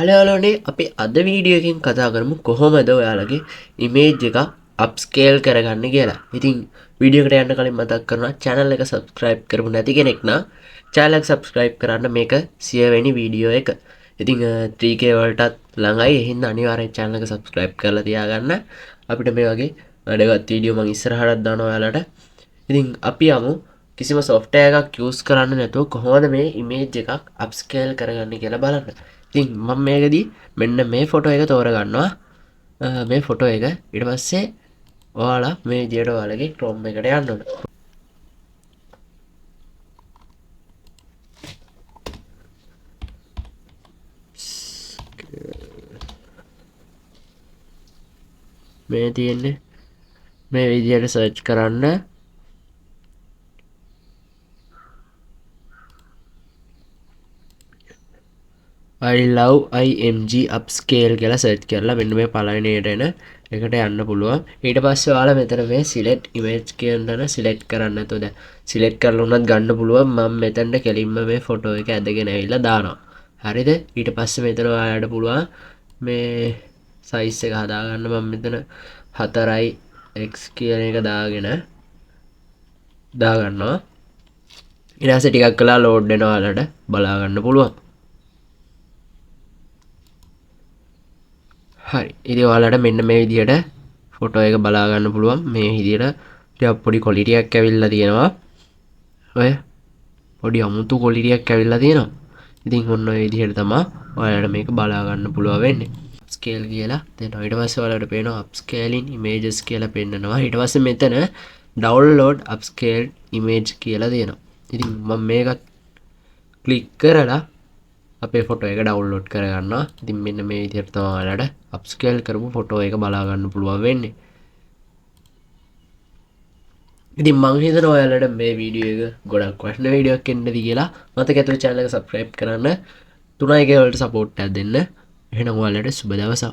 හලෝනේ අපි අද වීඩියෝ එකකින් කතා කරමු කොහොමද ඔයාලගේ ඉමේජ් එක අප්ස්කේල් කරගන්න කියලා. ඉතින් වීඩියෝ එකට යන්න කලින් මතක් කරනවා channel එක subscribe කරමු නැති කෙනෙක් නම් channel එක subscribe කරන්න මේක 100 වෙනි වීඩියෝ එක. ඉතින් 3k වලටත් ළඟයි. ඒ හින්දා අනිවාර්යෙන් channel එක subscribe කරලා තියාගන්න. අපිට මේ වගේ වැඩගත් වීඩියෝ මම ඉස්සරහට දානවා ඔයාලට. ඉතින් අපි යමු කිසිම software එකක් use කරන්න නැතුව කොහොමද මේ image එකක් upscale කරගන්නේ කියලා බලන්න. ඉතින් මම මේකදී මෙන්න මේ ෆොටෝ එක තෝරගන්නවා. මේ ෆොටෝ එක ඊට පස්සේ ඔයාලා මේ විදියට ඔයාලගේ Chrome එකට යන්න ඕන. මේ තියෙන්නේ මේ විදියට search කරන්න. I love IMG upscale කියලා search කරලා මෙන්න මේ පළවෙනියට එන එකට යන්න පුළුවන්. ඊට පස්සේ ඔයාලා මෙතන මේ select image කියන තැන select කරන්න. එතකොට දැන් select කරලා උනත් ගන්න පුළුවන්. මම මෙතනට කෙලින්ම මේ ෆොටෝ එක ඇදගෙන ඇවිල්ලා දානවා. හරිද? ඊට පස්සේ මෙතන ඔයාලට පුළුවන් මේ size එක හදාගන්න. මම මෙතන 4x කියන එක දාගන්නවා. ඊට පස්සේ ටිකක් කළා load වෙනවා ඔයාලට බලා ගන්න පුළුවන්. හරි. ඉතින් ඔයාලට මෙන්න මේ විදියට ෆොටෝ එක බලා ගන්න පුළුවන්. මේ විදියට ටිකක් පොඩි quality එකක් ඇවිල්ලා තියෙනවා. ඔය පොඩි අමුතු quality එකක් ඇවිල්ලා තියෙනවා. ඉතින් ඔන්න ඔය විදියට තමයි ඔයාලට මේක බලා ගන්න පුළුවන් වෙන්නේ. upscale කියලා දෙනවා. ඊට පස්සේ ඔයාලට පේනවා upscaling images කියලා පෙන්නනවා. ඊට පස්සේ මෙතන download upscale image කියලා දෙනවා. ඉතින් මම මේක ක්ලික් කරලා අපේ ෆොටෝ එක ඩවුන්ලෝඩ් කරගන්නවා. ඉතින් මෙන්න මේ විදිහට තමයි ඔයාලට අප්ස්කේල් කරපු ෆොටෝ එක බලා ගන්න පුළුවන් වෙන්නේ. ඉතින් මම හිතනවා ඔයාලට මේ වීඩියෝ එක ගොඩක් වටින වීඩියෝ එකක් වෙන්නද කියලා. මතක ඇතුළේ channel එක subscribe කරන්න. 3k වලට support එකක් දෙන්න. එහෙනම් ඔයාලට සුබ දවසක්.